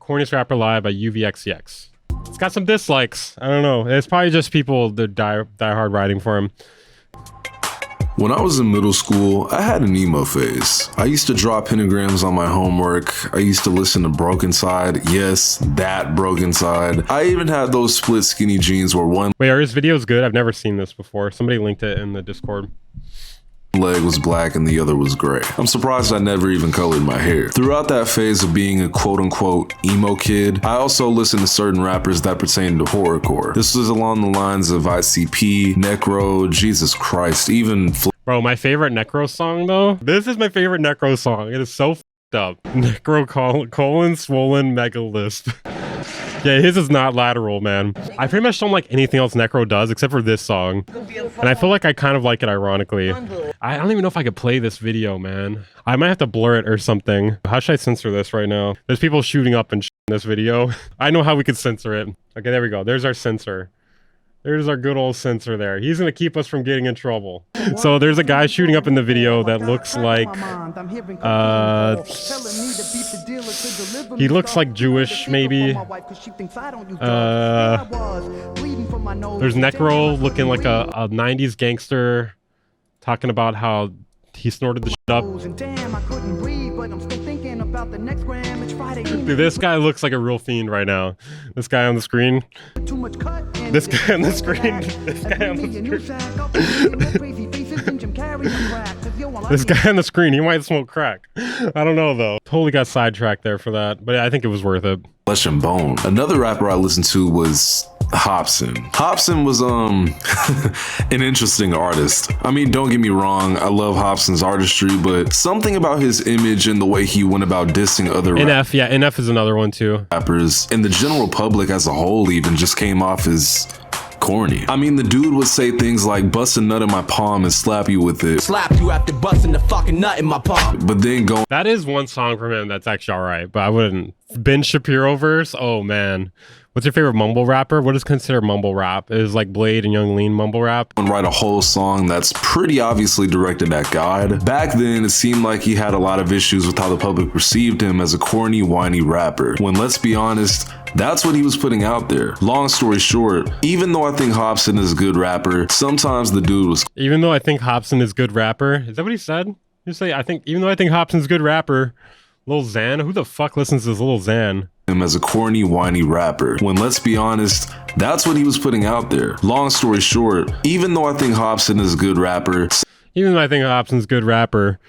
Corniest Rapper Live by UVXCX. It's got some dislikes. I don't know. It's probably just people that die hard writing for him. When I was in middle school, I had an emo phase. I used to draw pentagrams on my homework. I used to listen to Broken Side. Yes, that Broken Side. I even had those split skinny jeans where one Wait, are his videos good? I've never seen this before. Somebody linked it in the Discord. leg was black and the other was gray. I'm surprised I never even colored my hair. Throughout that phase of being a quote-unquote emo kid, I also listened to certain rappers that pertained to horrorcore. This was along the lines of ICP, Necro, Jesus Christ, even Bro, my favorite Necro song though? This is my favorite Necro song. It is so f***ed up. Necro colon swollen mega lisp. Yeah, his is not lateral, man. I pretty much don't like anything else Necro does except for this song. And I feel like I kind of like it ironically. I don't even know if I could play this video, man. I might have to blur it or something. How should I censor this right now? There's people shooting up and in this video. I know how we could censor it. Okay, there we go. There's our censor. There's our good old censor there. He's gonna keep us from getting in trouble. So there's a guy shooting up in the video that looks like, he looks like Jewish, maybe. There's Necro looking like a 90s gangster, talking about how he snorted the shit up. Dude, this guy looks like a real fiend right now. This guy on the screen. This guy on the screen. This guy on the screen. This guy on the screen, he might smoke crack. I don't know though. Totally got sidetracked there for that, but I think it was worth it. Flesh and Bone. Another rapper I listened to was Hopsin. Hopsin was an interesting artist. I mean, don't get me wrong, I love Hopsin's artistry, but something about his image and the way he went about dissing other NF, yeah, NF is another one too. Rappers and the general public as a whole even just came off as corny. I mean, the dude would say things like bust a nut in my palm and slap you with it. Slap you after busting the fucking nut in my palm. But then go. That is one song from him that's actually alright, but I wouldn't. Ben Shapiro verse? Oh man. What's your favorite mumble rapper? What is considered mumble rap? Is like Blade and Young Lean mumble rap? And write a whole song that's pretty obviously directed at God. Back then, it seemed like he had a lot of issues with how the public perceived him as a corny, whiny rapper. When, let's be honest, that's what he was putting out there. Long story short, even though I think Hopsin is a good rapper, sometimes the dude was. Even though I think Hopsin is a good rapper? Is that what he said? You say, even though I think Hopsin's a good rapper, Lil Xan? Who the fuck listens to this Lil Xan? Him as a corny, whiny rapper. When, let's be honest, that's what he was putting out there. Long story short, even though I think Hopsin is a good rapper, even though I think Hopsin's a good rapper,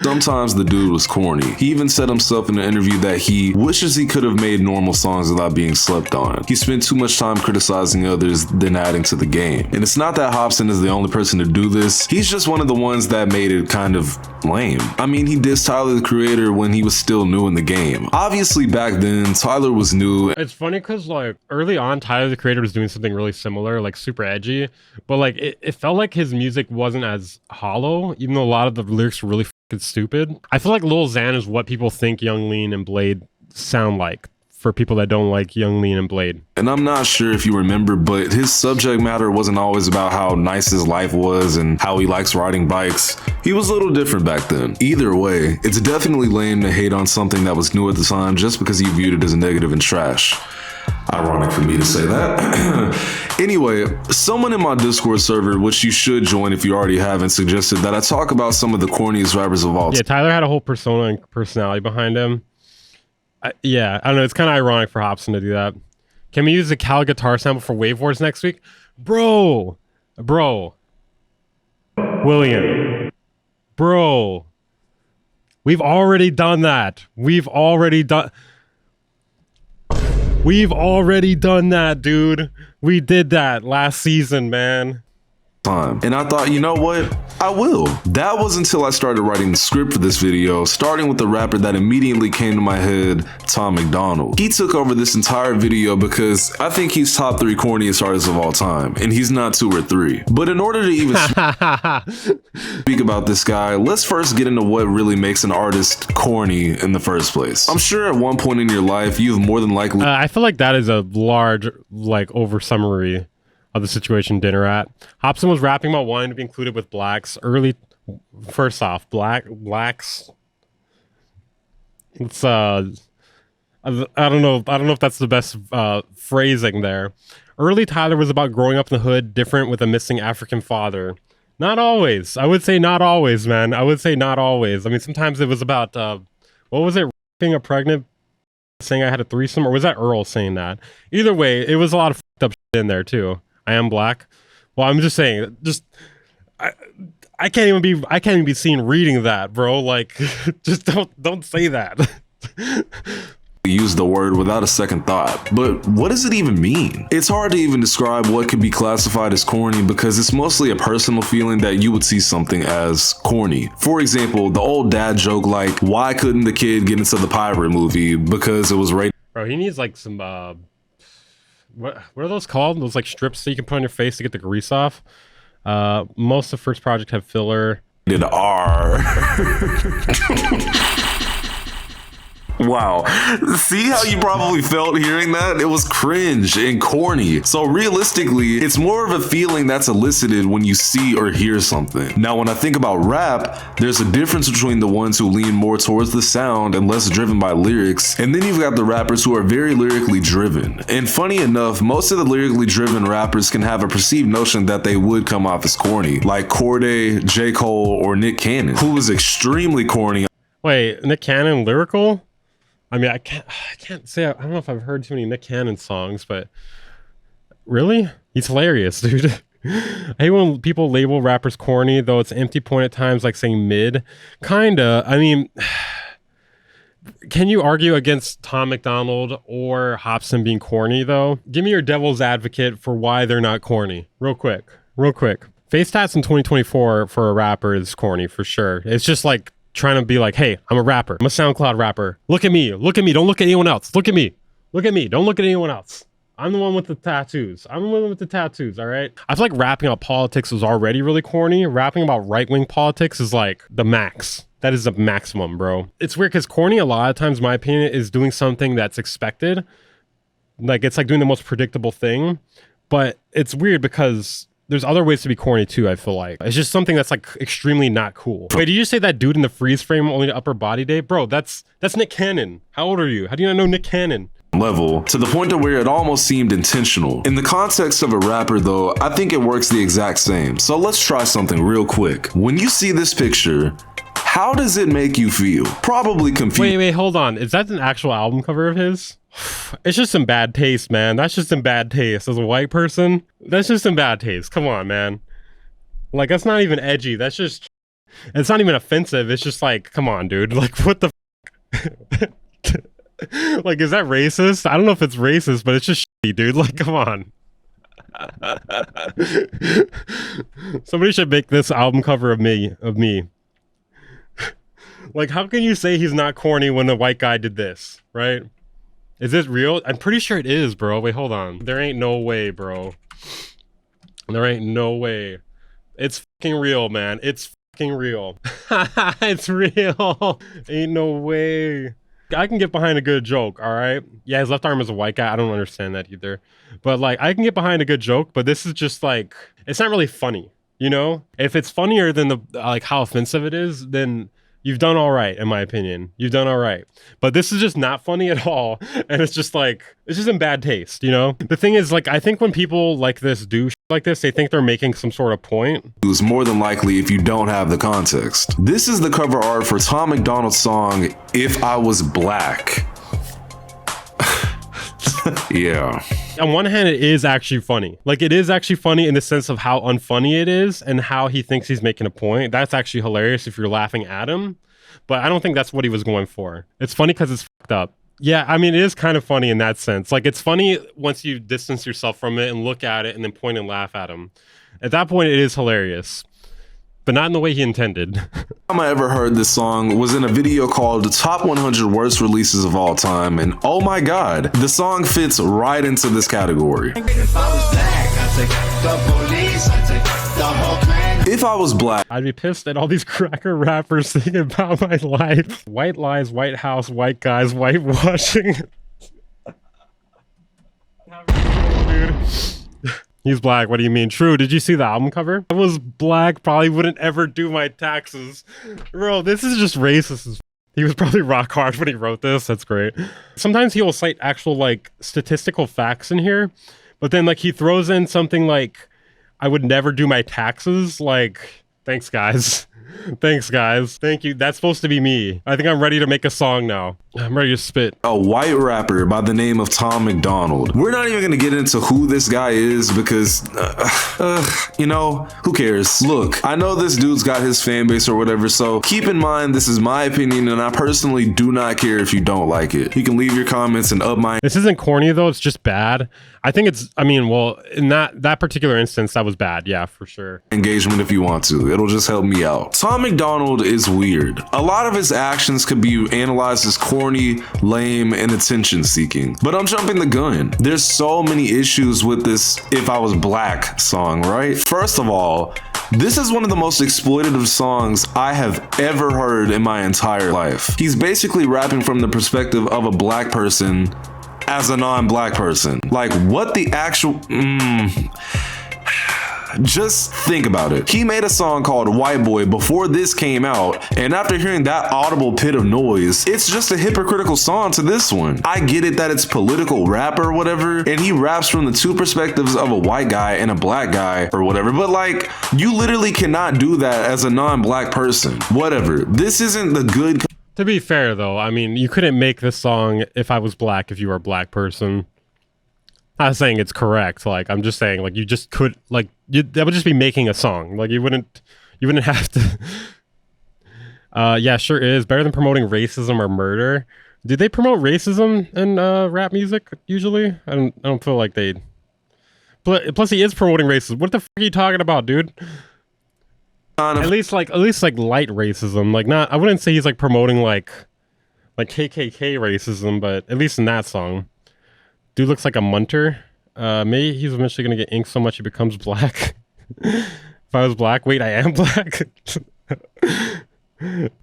sometimes the dude was corny. He even said himself in an interview that he wishes he could have made normal songs without being slept on. He spent too much time criticizing others than adding to the game. And it's not that Hopsin is the only person to do this. He's just one of the ones that made it kind of lame. I mean, he dissed Tyler the Creator when he was still new in the game. Obviously back then, Tyler was new. It's funny because like early on, Tyler the Creator was doing something really similar, like super edgy, but like it felt like his music wasn't as hollow, even though a lot of the lyrics were really stupid. I feel like Lil Xan is what people think Young Lean and Blade sound like for people that don't like Young Lean and Blade. And I'm not sure if you remember, but his subject matter wasn't always about how nice his life was and how he likes riding bikes. He was a little different back then. Either way, it's definitely lame to hate on something that was new at the time just because you viewed it as negative and trash. Ironic for me to say that. Anyway, someone in my Discord server, which you should join if you already haven't, suggested that I talk about some of the corniest rappers of all time. Yeah, Tyler had a whole persona and personality behind him. Yeah, I don't know. It's kind of ironic for Hopsin to do that. Can we use the Cal guitar sample for Wave Wars next week? Bro. William. Bro. We've already done that. We've already done that, dude. We did that last season, man. And I thought, you know what? I will. That was until I started writing the script for this video, starting with the rapper that immediately came to my head, McDonald. He took over this entire video because I think he's top 3 corniest artists of all time, and he's not 2 or 3. But in order to even speak about this guy, let's first get into what really makes an artist corny in the first place. I'm sure at one point in your life, you've more than likely... I feel like that is a large, like, oversummary of the situation dinner at. Hopsin was rapping about wanting to be included with blacks. First off, blacks. It's I don't know. I don't know if that's the best phrasing there. Early Tyler was about growing up in the hood, different with a missing African father. Not always. I would say not always, man. I would say not always. I mean, sometimes it was about what was it? Being a pregnant, saying I had a threesome, or was that Earl saying that? Either way, it was a lot of fucked up shit in there too. I am black. Well, I'm just saying. I can't even be seen reading that, bro. Like, just don't say that. Use the word without a second thought. But what does it even mean? It's hard to even describe what could be classified as corny because it's mostly a personal feeling that you would see something as corny. For example, the old dad joke like, why couldn't the kid get into the pirate movie? Because it was rated. Bro, he needs like some what are those called? Those like strips that you can put on your face to get the grease off. Most of the first project have filler. R. Wow. See how you probably felt hearing that? It was cringe and corny. So realistically, it's more of a feeling that's elicited when you see or hear something. Now, when I think about rap, there's a difference between the ones who lean more towards the sound and less driven by lyrics, and then you've got the rappers who are very lyrically driven. And funny enough, most of the lyrically driven rappers can have a perceived notion that they would come off as corny, like Corday, J. Cole, or Nick Cannon, who is extremely corny. Wait, Nick Cannon lyrical? I mean, I can't say, I don't know if I've heard too many Nick Cannon songs, but really? He's hilarious, dude. I hate when people label rappers corny, though it's an empty point at times, like saying mid. Kinda. I mean, can you argue against Tom McDonald or Hopsin being corny, though? Give me your devil's advocate for why they're not corny. Real quick. Face tats in 2024 for a rapper is corny, for sure. It's just like trying to be like, hey, I'm a rapper. I'm a SoundCloud rapper. Look at me. Don't look at anyone else. Look at me. Don't look at anyone else. I'm the one with the tattoos. All right? I feel like rapping about politics is already really corny. Rapping about right-wing politics is like the max. That is the maximum, bro. It's weird because corny, a lot of times, my opinion, is doing something that's expected. Like, it's like doing the most predictable thing. But it's weird because there's other ways to be corny too, I feel like. It's just something that's like extremely not cool. Wait, did you say that dude in the freeze frame only to upper body day? Bro, that's Nick Cannon. How old are you? How do you not know Nick Cannon? Level to the point to where it almost seemed intentional. In the context of a rapper though, I think it works the exact same. So let's try something real quick. When you see this picture, how does it make you feel? Probably confused. Wait, hold on. Is that an actual album cover of his? It's just some bad taste, man. That's just some bad taste. As a white person, that's just some bad taste. Come on, man. Like, that's not even edgy. That's just, it's not even offensive. It's just like, come on, dude. Like, what the like, is that racist? I don't know if it's racist, but it's just shitty, dude. Like, come on. Somebody should make this album cover of me. Like, how can you say he's not corny when the white guy did this, right? Is this real? I'm pretty sure it is, bro. Wait, hold on. There ain't no way, bro. There ain't no way. It's fucking real, man. It's fucking real. It's real. Ain't no way. I can get behind a good joke, all right? Yeah, his left arm is a white guy. I don't understand that either. But, like, I can get behind a good joke, but this is just, like, it's not really funny, you know? If it's funnier than the, like, how offensive it is, then you've done all right, in my opinion. You've done all right. But this is just not funny at all. And it's just like, it's just in bad taste, you know? The thing is, like, I think when people like this do shit like this, they think they're making some sort of point. It was more than likely if you don't have the context. This is the cover art for Tom McDonald's song, If I Was Black. Yeah. On one hand, it is actually funny. Like, it is actually funny in the sense of how unfunny it is and how he thinks he's making a point. That's actually hilarious if you're laughing at him. But I don't think that's what he was going for. It's funny because it's fucked up. Yeah, I mean, it is kind of funny in that sense. Like, it's funny once you distance yourself from it and look at it and then point and laugh at him. At that point, it is hilarious. But not in the way he intended. The time I ever heard this song was in a video called Top 100 Worst Releases of All Time, and oh my god, the song fits right into this category. If I was black, I'd be pissed at all these cracker rappers singing about my life. White lies, white house, white guys, whitewashing. Dude. He's black. What do you mean? True. Did you see the album cover? I was black. Probably wouldn't ever do my taxes. Bro, this is just racist as He was probably rock hard when he wrote this. That's great. Sometimes he will cite actual like statistical facts in here, but then like he throws in something like, I would never do my taxes. Like, thanks guys. Thanks guys. Thank you. That's supposed to be me. I think I'm ready to make a song now. I'm ready to spit. A white rapper by the name of Tom McDonald. We're not even gonna get into who this guy is because, you know, who cares? Look, I know this dude's got his fan base or whatever, so keep in mind this is my opinion and I personally do not care if you don't like it. You can leave your comments and up my... This isn't corny though, it's just bad. I think it's, I mean, well, in that particular instance, that was bad, yeah, for sure. Engagement if you want to. It'll just help me out. Tom McDonald is weird. A lot of his actions could be analyzed as corny, lame, and attention seeking. But I'm jumping the gun. There's so many issues with this If I Was Black song, right? First of all, this is one of the most exploitative songs I have ever heard in my entire life. He's basically rapping from the perspective of a black person as a non-black person. Like, what the actual... Just think about it. He made a song called White Boy before this came out, and after hearing that audible pit of noise, it's just a hypocritical song to this one. I get it that it's political rap or whatever, and he raps from the two perspectives of a white guy and a black guy or whatever, but like, you literally cannot do that as a non-black person. Whatever. This isn't the good... To be fair though, I mean, you couldn't make this song If I Was Black if you were a black person. I'm not saying it's correct. Like, I'm just saying, like, you just could, like, that would just be making a song. Like, you wouldn't have to. Yeah, sure is better than promoting racism or murder. Do they promote racism in rap music usually? I don't feel like they. Plus, he is promoting racism. What the fuck are you talking about, dude? At least like light racism. Like, not. I wouldn't say he's like promoting like KKK racism, but at least in that song. Dude looks like a munter. Maybe he's eventually gonna get inked so much he becomes black. If I was black, wait, I am black.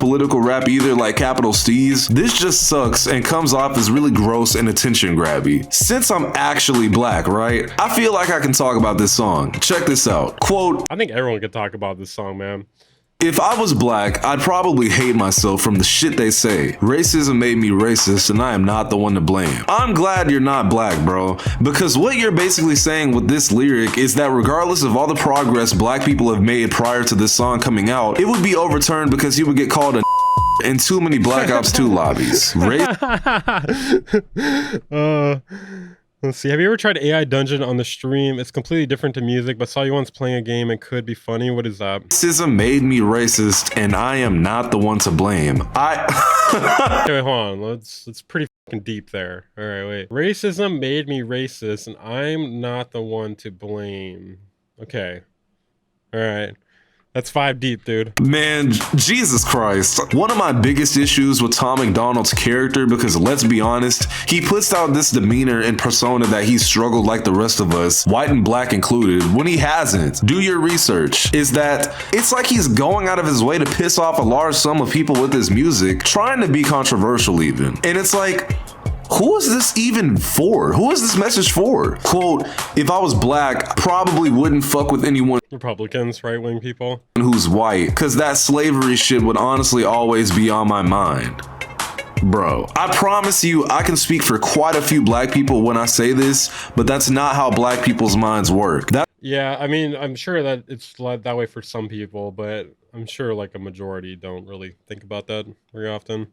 Political rap either, like capital C's. This just sucks and comes off as really gross and attention grabby. Since I'm actually black, right? I feel like I can talk about this song. Check this out. Quote, I think everyone could talk about this song, man. if I was black, I'd probably hate myself from the shit they say. Racism made me racist and I am not the one to blame. I'm glad you're not black, bro, because what you're basically saying with this lyric is that regardless of all the progress black people have made prior to this song coming out, it would be overturned because you would get called a in too many Black Ops 2 lobbies. Let's see. Have you ever tried AI Dungeon on the stream? It's completely different to music, but saw you once playing a game and could be funny. What is that? Racism made me racist, and I am not the one to blame. Wait, hold on. It's pretty fucking deep there. All right, wait. Racism made me racist, and I'm not the one to blame. Okay. All right. That's 5 deep, dude. Man, Jesus Christ. One of my biggest issues with Tom McDonald's character, because let's be honest, he puts out this demeanor and persona that he's struggled like the rest of us, white and black included, when he hasn't. Do your research. Is that it's like he's going out of his way to piss off a large sum of people with his music, trying to be controversial even. And it's like, who is this even for? Who is this message for? Quote, if I was black, probably wouldn't fuck with anyone Republicans, right-wing people who's white, because that slavery shit would honestly always be on my mind. Bro, I promise you, I can speak for quite a few black people when I say this, but that's not how black people's minds work. Yeah, I mean, I'm sure that it's that way for some people, but I'm sure like a majority don't really think about that very often.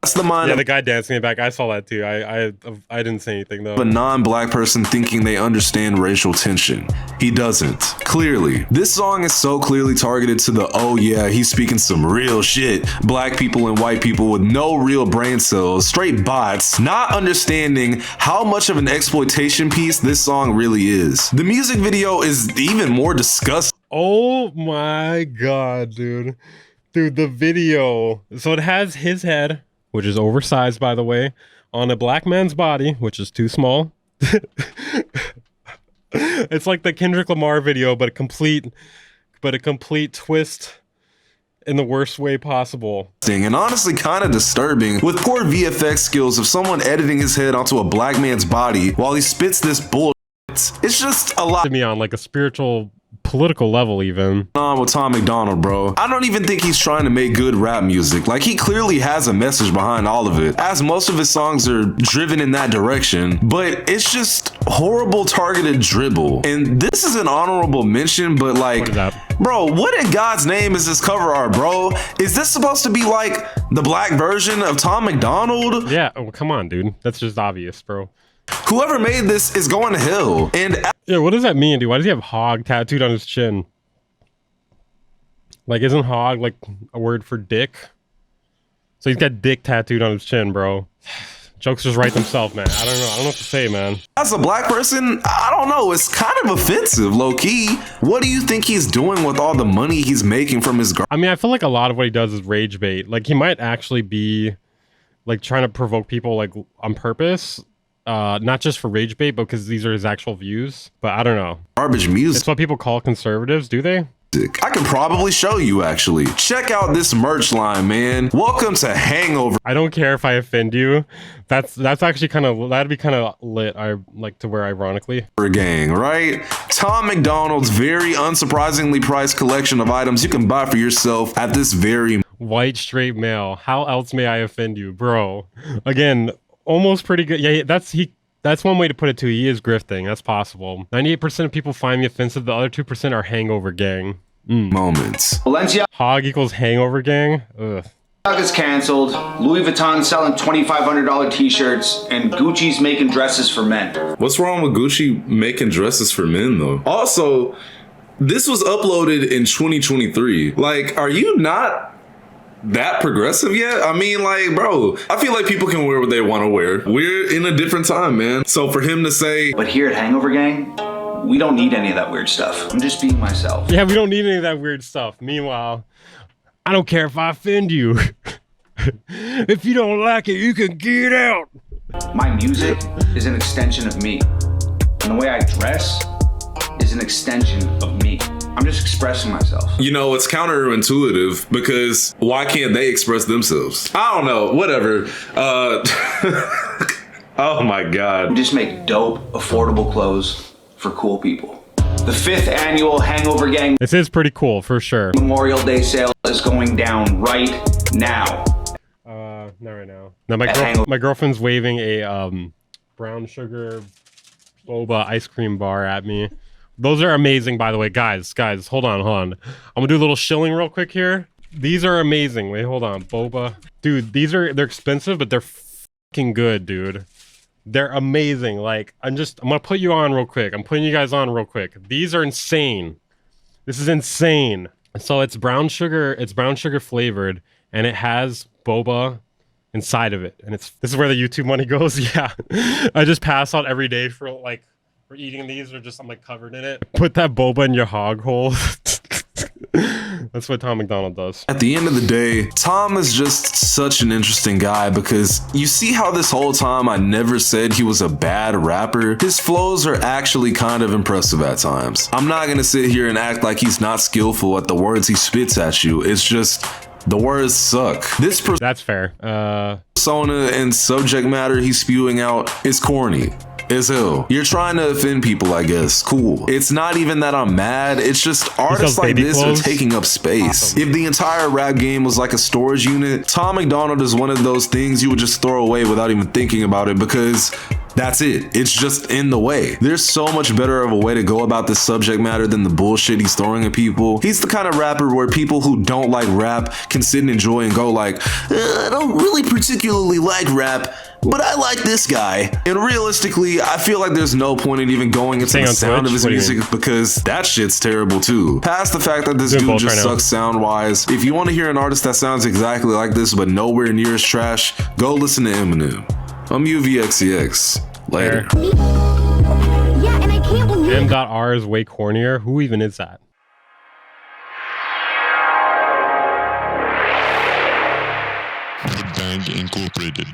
That's the mind of the guy dancing in the back. I saw that too. I didn't say anything though. A non-black person thinking they understand racial tension. He doesn't. Clearly. This song is so clearly targeted to the, oh yeah, he's speaking some real shit. Black people and white people with no real brain cells, straight bots, not understanding how much of an exploitation piece this song really is. The music video is even more disgusting. Oh my god, dude. Dude, the video. So it has his head, which is oversized, by the way, on a black man's body, which is too small. It's like the Kendrick Lamar video, but a complete twist in the worst way possible. And honestly kind of disturbing with poor VFX skills of someone editing his head onto a black man's body while he spits this bullshit. It's It's just a lot To me on like a spiritual, political level even. on with Tom McDonald, bro. I don't even think he's trying to make good rap music. Like, he clearly has a message behind all of it, as most of his songs are driven in that direction, but it's just horrible targeted dribble. And this is an honorable mention, but like, What is that? bro, what in God's name is this cover art, bro? Is this supposed to be like the black version of Tom McDonald? Yeah, oh, come on, dude. That's just obvious, bro. Whoever made this is going to hell. And Yeah, what does that mean, dude? Why does he have hog tattooed on his chin? Like, isn't hog like a word for dick? So he's got dick tattooed on his chin, bro. Jokes just write themselves, man. I don't know what to say, man. as a black person, I don't know, it's kind of offensive, low key. What do you think he's doing with all the money he's making from his I mean, I feel like a lot of what he does is rage bait. Like, he might actually be like trying to provoke people like on purpose. Not just for rage bait, but because these are his actual views. But I don't know. garbage music? It's what people call conservatives, do they? I can probably show you, actually. Check out this merch line, man. Welcome to Hangover I don't care if I offend you. That's actually kind of, that'd be kind of lit. I like to wear ironically. Gang, right? Tom McDonald's very unsurprisingly priced collection of items you can buy for yourself at this very White straight male. How else may I offend you, bro? Again, almost pretty good. Yeah, that's one way to put it too. He is grifting. That's possible. 98% of people find me offensive. The other 2% are hangover gang. moments. Balenciaga Hog equals hangover gang. Ugh. is canceled. Louis Vuitton selling $2,500 t-shirts, and Gucci's making dresses for men. What's wrong with Gucci making dresses for men, though? Also, this was uploaded in 2023. Like, are you not that progressive yet? I mean, like, bro, I feel like people can wear what they want to wear. We're in a different time, man. So for him to say, But here at Hangover Gang, we don't need any of that weird stuff. I'm just being myself. Yeah, we don't need any of that weird stuff. Meanwhile, I don't care if I offend you. If you don't like it, you can get out. My music is an extension of me. And the way I dress is an extension of me. I'm just expressing myself. you know, it's counterintuitive because why can't they express themselves? I don't know, whatever. Oh my God. We just make dope, affordable clothes for cool people. The 5th annual Hangover Gang This is pretty cool, for sure. Memorial Day sale is going down right now. Not right now. No, my girlfriend's waving a brown sugar boba ice cream bar at me. Those are amazing, by the way. Guys, hold on. I'm gonna do a little shilling real quick here. These are amazing. Wait, hold on. Boba. Dude, they're expensive, but they're fucking good, dude. They're amazing. Like, I'm gonna put you on real quick. I'm putting you guys on real quick. These are insane. This is insane. So it's brown sugar flavored, and it has boba inside of it. And this is where the YouTube money goes. Yeah. I just pass out every day for eating these, or just I'm like covered in it. Put that boba in your hog hole. That's what Tom McDonald does. At the end of the day, Tom is just such an interesting guy because you see how this whole time I never said he was a bad rapper. His flows are actually kind of impressive at times. I'm not gonna sit here and act like he's not skillful at the words he spits at you. It's just the words suck. This That's fair. persona and subject matter he's spewing out is corny as hell. You're trying to offend people, I guess. Cool. It's not even that I'm mad. It's just artists like this are taking up space. Awesome. If the entire rap game was like a storage unit, Tom McDonald is one of those things you would just throw away without even thinking about it because that's it. It's just in the way. There's so much better of a way to go about this subject matter than the bullshit he's throwing at people. He's the kind of rapper where people who don't like rap can sit and enjoy and go like, I don't really particularly like rap, but I like this guy. And realistically, I feel like there's no point in even going into the sound of his music because that shit's terrible too. Past the fact that this dude just sucks sound wise. If you want to hear an artist that sounds exactly like this but nowhere near as trash, go listen to Eminem. I'm UVXEX. Later. Yeah, and I can't believe M.R is way cornier. Who even is that? Bang Incorporated.